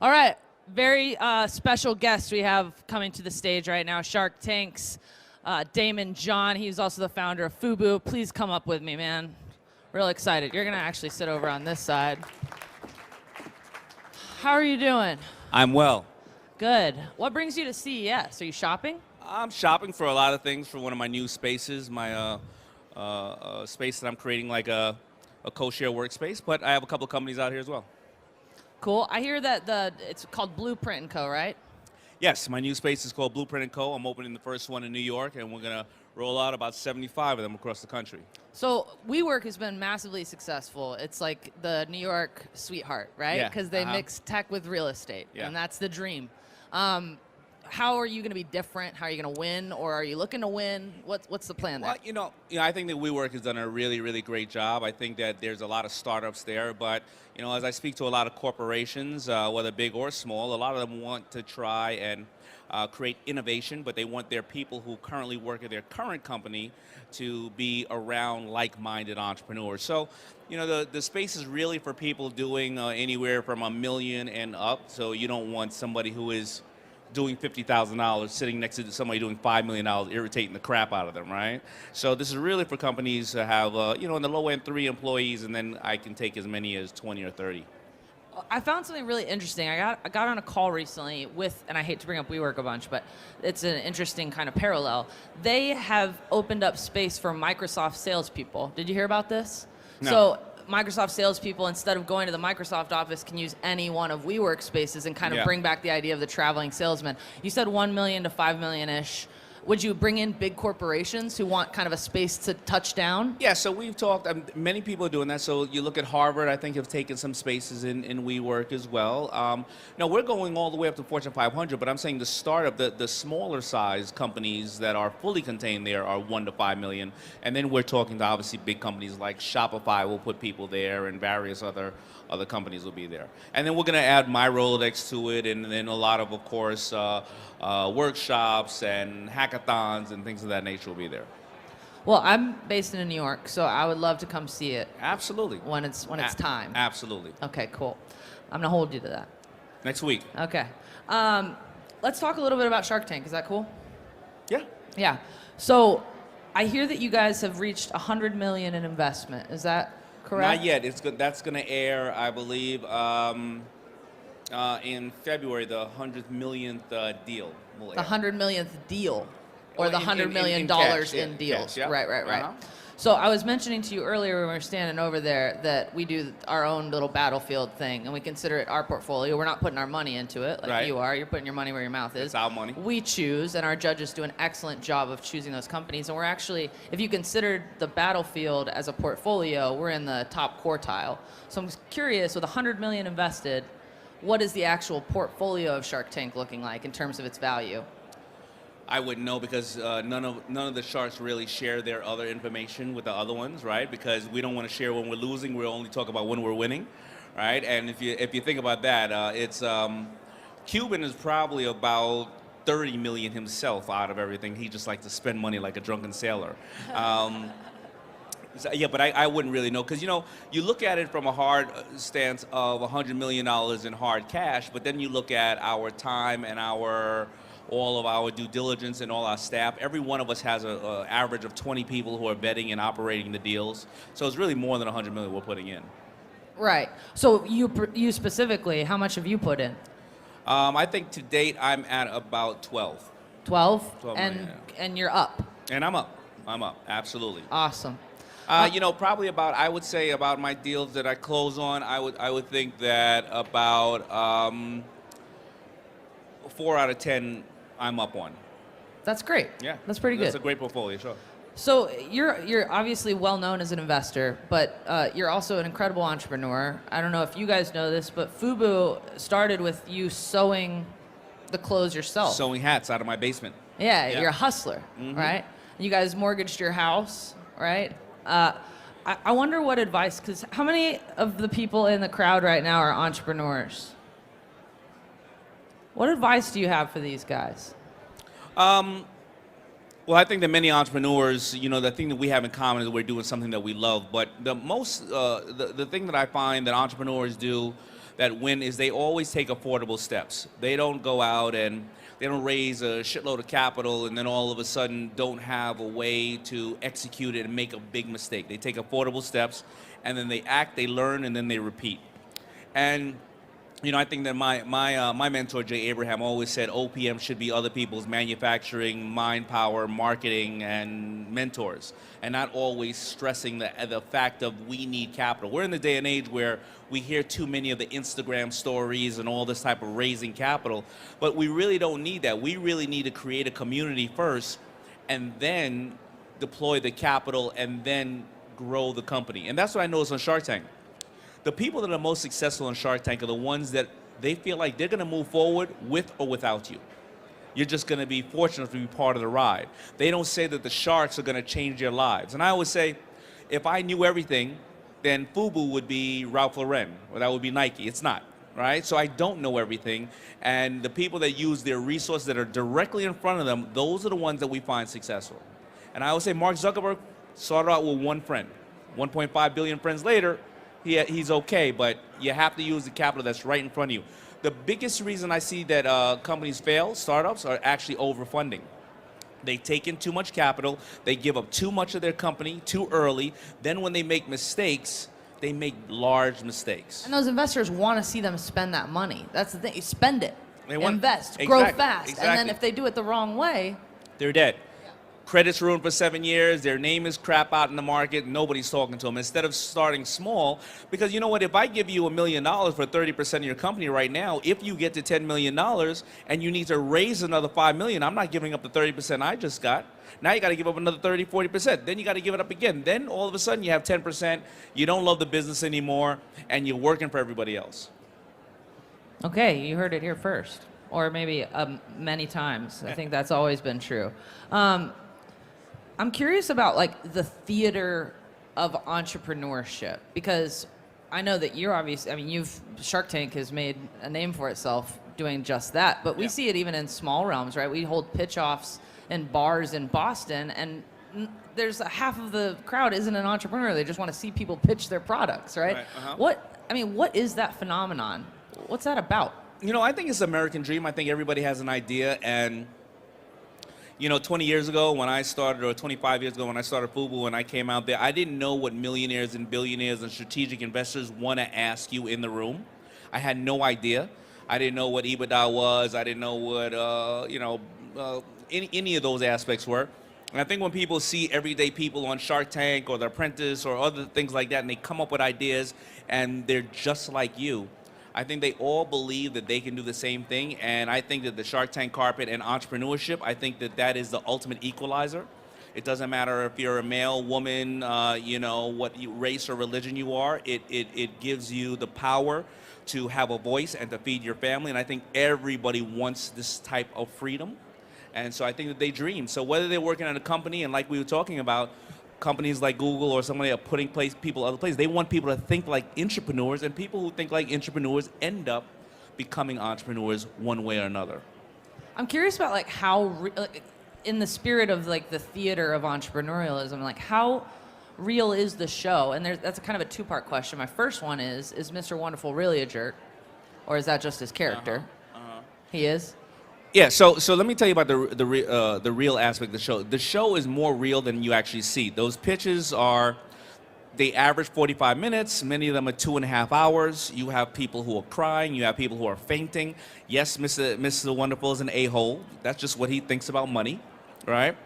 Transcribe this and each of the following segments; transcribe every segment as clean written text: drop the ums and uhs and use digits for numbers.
All right, very special guest we have coming to the stage right now, Shark Tank's Daymond John. He's also the founder of FUBU. Please come up with me, man. Real excited. You're going to actually sit over on this side. How are you doing? I'm well. Good. What brings you to CES? Are you shopping? I'm shopping for a lot of things for one of my new spaces, my space that I'm creating, like a co-share workspace, but I have a couple of companies out here as well. Cool. I hear that it's called Blueprint & Co., right? Yes, my new space is called Blueprint & Co. I'm opening the first one in New York, and we're going to roll out about 75 of them across the country. So WeWork has been massively successful. It's like the New York sweetheart, right? Yeah. Because they mix tech with real estate, Yeah. and that's the dream. How are you going to be different? How are you going to win, or are you looking to win? What's the plan there? Well, I think that WeWork has done a really, really great job. I think that there's a lot of startups there, but as I speak to a lot of corporations, whether big or small, a lot of them want to try and create innovation, but they want their people who currently work at their current company to be around like-minded entrepreneurs. So, the space is really for people doing anywhere from $1 million and up. So you don't want somebody who is doing $50,000 sitting next to somebody doing $5 million, irritating the crap out of them, right? So this is really for companies to have, in the low end, 3 employees, and then I can take as many as 20 or 30. I found something really interesting. I got on a call recently with, and I hate to bring up WeWork a bunch, but it's an interesting kind of parallel. They have opened up space for Microsoft salespeople. Did you hear about this? No. So Microsoft salespeople, instead of going to the Microsoft office, can use any one of WeWork spaces and kind of bring back the idea of the traveling salesman. You said 1 million to 5 million-ish. Would you bring in big corporations who want kind of a space to touch down? Yeah, so we've talked, many people are doing that. So you look at Harvard, I think have taken some spaces in WeWork as well. Now we're going all the way up to Fortune 500, but I'm saying the startup, the smaller size companies that are fully contained there are 1 to 5 million. And then we're talking to obviously big companies like Shopify will put people there, and various other companies will be there. And then we're going to add my Rolodex to it, and then a lot of course, workshops and hackathons and things of that nature will be there. Well, I'm based in New York, so I would love to come see it. Absolutely. When it's time. Absolutely. Okay, cool. I'm gonna hold you to that. Next week. Okay. Let's talk a little bit about Shark Tank. Is that cool? Yeah. Yeah. So I hear that you guys have reached 100 million in investment. Is that correct? Not yet. It's good. That's going to air, I believe, in February. The 100 millionth deal will air. The 100 millionth deal, or Oh, the $100 million dollars in cash, deals. yeah. Right. Uh-huh. So I was mentioning to you earlier when we were standing over there that we do our own little battlefield thing, and we consider it our portfolio. We're not putting our money into it like Right. you are. You're putting your money where your mouth is. It's our money. We choose, and our judges do an excellent job of choosing those companies. And we're actually, if you considered the battlefield as a portfolio, we're in the top quartile. So I'm curious, with 100 million invested, what is the actual portfolio of Shark Tank looking like in terms of its value? I wouldn't know because none of the sharks really share their other information with the other ones, right? Because we don't want to share when we're losing. We'll only talk about when we're winning, right? And if you think about that, it's Cuban is probably about 30 million himself out of everything. He just likes to spend money like a drunken sailor. So, yeah, but I wouldn't really know because, you look at it from a hard stance of $100 million in hard cash, but then you look at our time and all of our due diligence and all our staff. Every one of us has an average of 20 people who are vetting and operating the deals. So it's really more than 100 million we're putting in. Right. So you specifically, how much have you put in? I think to date I'm at about 12. 12? 12 and million, and you're up. And I'm up. Absolutely. Awesome. Probably I would say about my deals that I close on, I would think that about 4 out of 10 I'm up on. That's great. Yeah. That's pretty good. That's a great portfolio, sure. So you're obviously well known as an investor, but you're also an incredible entrepreneur. I don't know if you guys know this, but FUBU started with you sewing the clothes yourself. Sewing hats out of my basement. Yeah, Yeah. you're a hustler, right? You guys mortgaged your house, right? I wonder what advice, because how many of the people in the crowd right now are entrepreneurs? What advice do you have for these guys? Well, I think that many entrepreneurs, the thing that we have in common is we're doing something that we love. But the thing that I find that entrepreneurs do that win is they always take affordable steps. They don't go out and they don't raise a shitload of capital and then all of a sudden don't have a way to execute it and make a big mistake. They take affordable steps, and then they act, they learn, and then they repeat. And I think that my mentor, Jay Abraham, always said OPM should be other people's manufacturing, mind power, marketing, and mentors, and not always stressing the fact of we need capital. We're in the day and age where we hear too many of the Instagram stories and all this type of raising capital, but we really don't need that. We really need to create a community first, and then deploy the capital, and then grow the company. And that's what I noticed on Shark Tank. The people that are most successful in Shark Tank are the ones that they feel like they're going to move forward with or without you. You're just going to be fortunate to be part of the ride. They don't say that the sharks are going to change their lives. And I always say, if I knew everything, then FUBU would be Ralph Lauren, or that would be Nike. It's not, right? So I don't know everything. And the people that use their resources that are directly in front of them, those are the ones that we find successful. And I always say Mark Zuckerberg started out with one friend. 1.5 billion friends later, he's okay, but you have to use the capital that's right in front of you. The biggest reason I see that companies fail, startups, are actually overfunding. They take in too much capital, they give up too much of their company too early, then when they make mistakes, they make large mistakes. And those investors want to see them spend that money. That's the thing. You spend it, invest, exactly, grow fast, exactly. and then if they do it the wrong way, they're dead. Credit's ruined for 7 years, their name is crap out in the market, nobody's talking to them. Instead of starting small, because you know what, if I give you $1 million for 30% of your company right now, if you get to $10 million and you need to raise another $5 million, I'm not giving up the 30% I just got. Now you got to give up another 30, 40%. Then you got to give it up again. Then all of a sudden you have 10%, you don't love the business anymore, and you're working for everybody else. Okay, you heard it here first, or maybe many times. I think that's always been true. I'm curious about like the theater of entrepreneurship, because I know that you're obviously, I mean, Shark Tank has made a name for itself doing just that, but we see it even in small realms, right? We hold pitch-offs in bars in Boston, and there's half of the crowd isn't an entrepreneur. They just want to see people pitch their products, right? What is that phenomenon? What's that about? I think it's the American dream. I think everybody has an idea, and 20 years ago when I started, or 25 years ago when I started FUBU, and I came out there, I didn't know what millionaires and billionaires and strategic investors want to ask you in the room. I had no idea. I didn't know what EBITDA was. I didn't know what, any of those aspects were. And I think when people see everyday people on Shark Tank or The Apprentice or other things like that, and they come up with ideas and they're just like you, I think they all believe that they can do the same thing, and I think that the Shark Tank carpet and entrepreneurship, I think that that is the ultimate equalizer. It doesn't matter if you're a male, woman, what race or religion you are. It gives you the power to have a voice and to feed your family, and I think everybody wants this type of freedom, and so I think that they dream. So whether they're working at a company, and like we were talking about, companies like Google or somebody are putting people other places. They want people to think like entrepreneurs, and people who think like entrepreneurs end up becoming entrepreneurs one way or another. I'm curious about like how, in the spirit of like the theater of entrepreneurialism, like how real is the show? And that's a kind of a two-part question. My first one is Mr. Wonderful really a jerk, or is that just his character? He is. Yeah, so let me tell you about the real aspect of the show. The show is more real than you actually see. Those pitches they average 45 minutes. Many of them are 2.5 hours. You have people who are crying. You have people who are fainting. Yes, Mr. Wonderful is an a-hole. That's just what he thinks about money, right?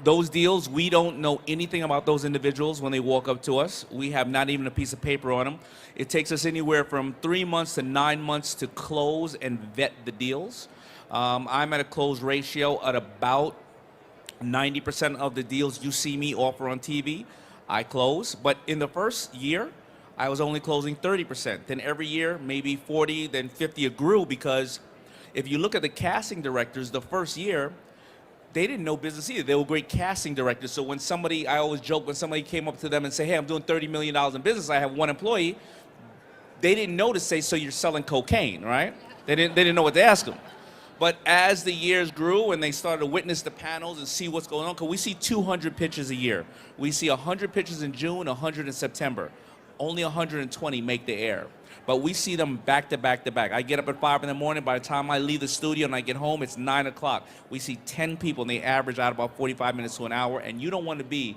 Those deals, we don't know anything about those individuals when they walk up to us. We have not even a piece of paper on them. It takes us anywhere from 3 months to 9 months to close and vet the deals. I'm at a close ratio at about 90% of the deals you see me offer on TV, I close. But in the first year, I was only closing 30%. Then every year, maybe 40, then 50, it grew, because if you look at the casting directors, the first year, they didn't know business either. They were great casting directors. So when somebody, I always joke, when somebody came up to them and say, hey, I'm doing $30 million in business, I have one employee, they didn't know to say, so you're selling cocaine, right? They didn't know what to ask them. But as the years grew and they started to witness the panels and see what's going on, because we see 200 pitches a year. We see 100 pitches in June, 100 in September. Only 120 make the air. But we see them back to back to back. I get up at 5 in the morning. By the time I leave the studio and I get home, it's 9 o'clock. We see 10 people, and they average out about 45 minutes to an hour. And you don't want to be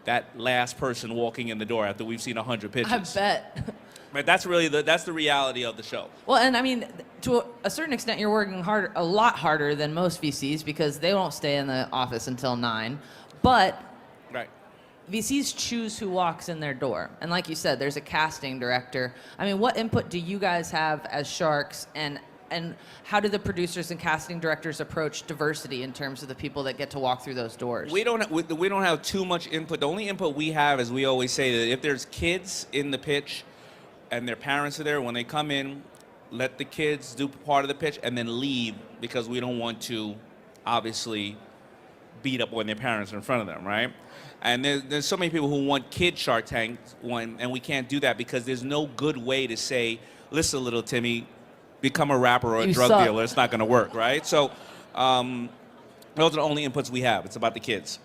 that last person walking in the door after we've seen 100 pitches. I bet. But that's really that's the reality of the show. Well, and I mean, to a certain extent, you're working hard, a lot harder than most VCs because they don't stay in the office until 9. But Right. VCs choose who walks in their door. And like you said, there's a casting director. I mean, what input do you guys have as Sharks, and how do the producers and casting directors approach diversity in terms of the people that get to walk through those doors? We don't have too much input. The only input we have is we always say that if there's kids in the pitch and their parents are there, when they come in, let the kids do part of the pitch and then leave, because we don't want to obviously beat up on their parents in front of them, right? And there's so many people who want kid Shark Tank, and we can't do that because there's no good way to say, listen, little Timmy, become a rapper or a drug dealer. It's not going to work, right? So those are the only inputs we have. It's about the kids.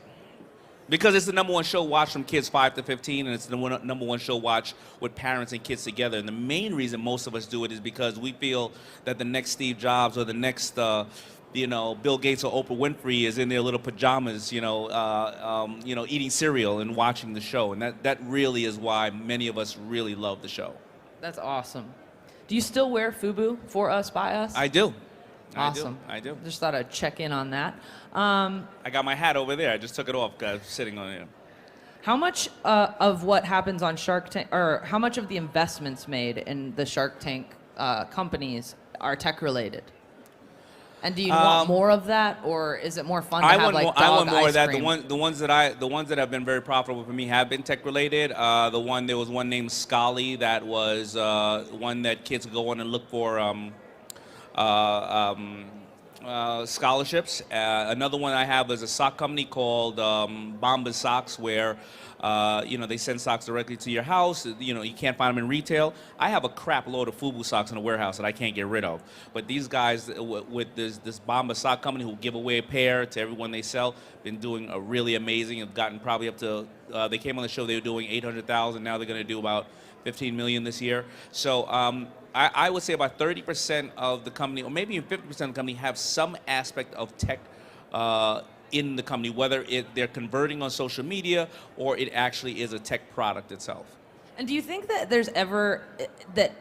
Because it's the #1 show watched from kids 5 to 15, and it's the #1 show watched with parents and kids together. And the main reason most of us do it is because we feel that the next Steve Jobs or the next Bill Gates or Oprah Winfrey is in their little pajamas, eating cereal and watching the show. And that really is why many of us really love the show. That's awesome. Do you still wear FUBU, for us, by us? I do. Awesome. I do. Just thought I'd check in on that. I got my hat over there. I just took it off because I was sitting on it. How much of what happens on Shark Tank, or how much of the investments made in the Shark Tank companies are tech related? And do you want more of that, or is it more fun to have like dog I want more ice of that. cream? The ones that have been very profitable for me have been tech related. There was one named Scally that was one that kids could go on and look for scholarships. Another one I have is a sock company called Bombas Socks, where they send socks directly to your house. You can't find them in retail. I have a crap load of FUBU socks in a warehouse that I can't get rid of. But these guys with this Bombas sock company who give away a pair to everyone they sell, been doing a really amazing. Have gotten probably up to. They came on the show. They were doing 800,000. Now they're going to do about 15 million this year. So I would say about 30% of the company, or maybe even 50% of the company, have some aspect of tech in the company, whether they're converting on social media or it actually is a tech product itself. And do you think that there's ever that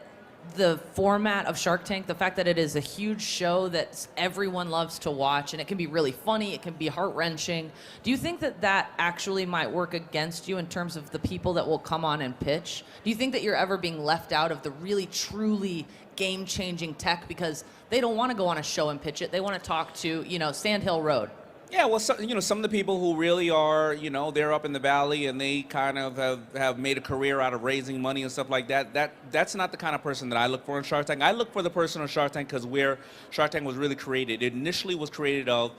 the format of Shark Tank, the fact that it is a huge show that everyone loves to watch, and it can be really funny, it can be heart-wrenching, do you think that that actually might work against you in terms of the people that will come on and pitch? Do you think that you're ever being left out of the really, truly game-changing tech because they don't want to go on a show and pitch it, they want to talk to, Sand Hill Road? Yeah, well, some of the people who really are, they're up in the valley and they kind of have made a career out of raising money and stuff like that. That's not the kind of person that I look for in Shark Tank. I look for the person on Shark Tank because where Shark Tank was really created, it initially was created of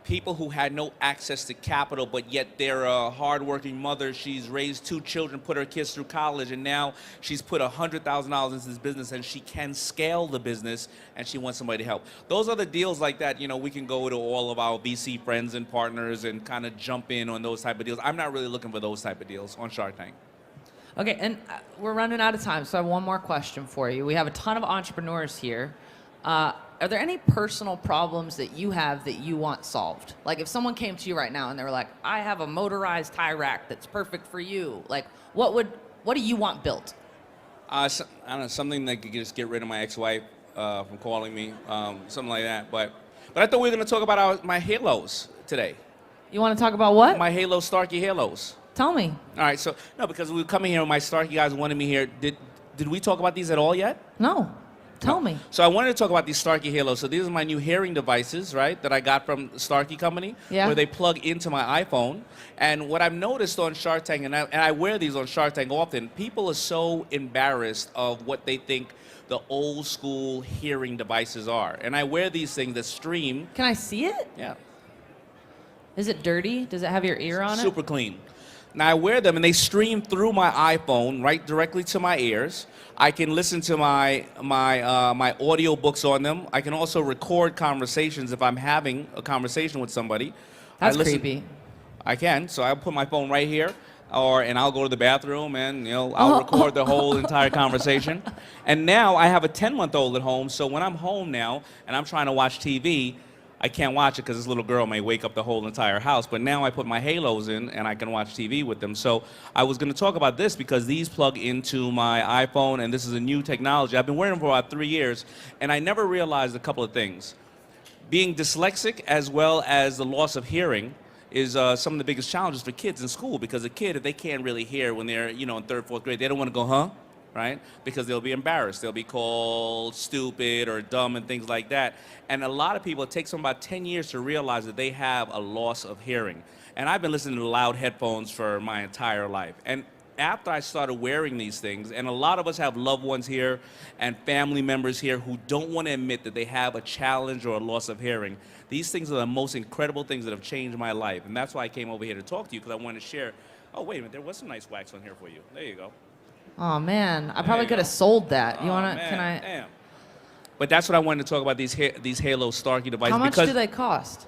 people who had no access to capital, but yet they're a hardworking mother. She's raised 2 children, put her kids through college, and now she's put $100,000 into this business, and she can scale the business, and she wants somebody to help. Those are the deals like that. We can go to all of our VC friends and partners and kind of jump in on those type of deals. I'm not really looking for those type of deals on Shark Tank. Okay, and we're running out of time, so I have one more question for you. We have a ton of entrepreneurs here. Are there any personal problems that you have that you want solved? Like if someone came to you right now and they were like, I have a motorized tie rack that's perfect for you. Like what do you want built? I don't know, something that could just get rid of my ex-wife from calling me, something like that. But I thought we were going to talk about my halos today. You want to talk about what? My Halo Starkey halos. Tell me. All right, so no, because we were coming here, my Starkey guys wanted me here. Did we talk about these at all yet? No. Tell me. So I wanted to talk about these Starkey halos. So these are my new hearing devices, right, that I got from the Starkey company, where they plug into my iPhone. And what I've noticed on Shark Tank, and I wear these on Shark Tank often, people are so embarrassed of what they think the old school hearing devices are. And I wear these things that stream. Can I see it? Yeah. Is it dirty? Does it have your ear on it? Super clean. Now I wear them and they stream through my iPhone right directly to my ears. I can listen to my audio books on them. I can also record conversations if I'm having a conversation with somebody. That's creepy. I can, so I'll put my phone right here. and I'll go to the bathroom and I'll record the whole entire conversation. And now I have a 10-month-old at home, so when I'm home now and I'm trying to watch TV, I can't watch it because this little girl may wake up the whole entire house. But now I put my halos in and I can watch TV with them. So I was going to talk about this because these plug into my iPhone, and this is a new technology. I've been wearing them for about 3 years, and I never realized a couple of things. Being dyslexic as well as the loss of hearing is some of the biggest challenges for kids in school, because a kid, if they can't really hear when they're in 3rd, 4th grade, they don't want to go, huh? Right? Because they'll be embarrassed. They'll be called stupid or dumb and things like that. And a lot of people, it takes them about 10 years to realize that they have a loss of hearing. And I've been listening to loud headphones for my entire life. And after I started wearing these things, and a lot of us have loved ones here and family members here who don't want to admit that they have a challenge or a loss of hearing, these things are the most incredible things that have changed my life. And that's why I came over here to talk to you, because I wanted to share. Oh, wait a minute, there was some nice wax on here for you. There you go. Oh man, I probably could have sold that. You wanna? Man, can I? Damn. But that's what I wanted to talk about, these Halo Starkey devices. How much do they cost?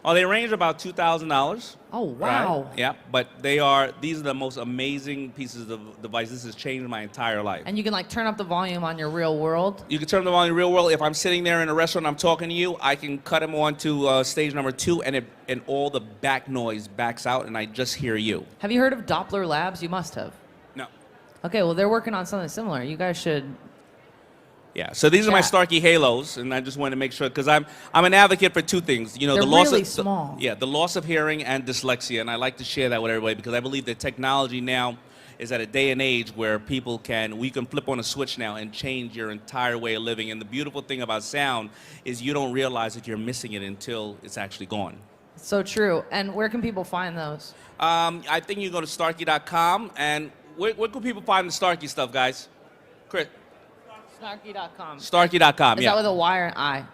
Oh, they range about $2,000. Oh wow. Right? Yeah, but these are the most amazing pieces of devices. This has changed my entire life. And you can like turn up the volume on your real world. You can turn them on in the real world. If I'm sitting there in a restaurant, I'm talking to you, I can cut them on to stage number 2, and all the back noise backs out, and I just hear you. Have you heard of Doppler Labs? You must have. No. Okay, well they're working on something similar. You guys should. Yeah, so these are my Starkey Halos, and I just wanted to make sure, because I'm an advocate for 2 things. They're the loss really of small. The loss of hearing and dyslexia, and I like to share that with everybody because I believe that technology now is at a day and age where we can flip on a switch now and change your entire way of living. And the beautiful thing about sound is you don't realize that you're missing it until it's actually gone. So true. And where can people find those? I think you go to Starkey.com, and where can people find the Starkey stuff, guys? Chris? Starkey.com. Starkey.com, Is that with a Y or an I?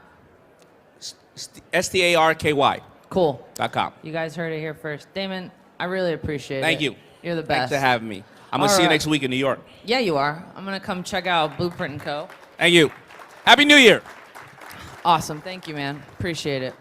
STARKY. Cool. .com. You guys heard it here first. Daymond, I really appreciate it. Thank you. You're the best. Thanks for having me. I'm going to see you next week in New York. Yeah, you are. I'm going to come check out Blueprint & Co. Thank you. Happy New Year. Awesome. Thank you, man. Appreciate it.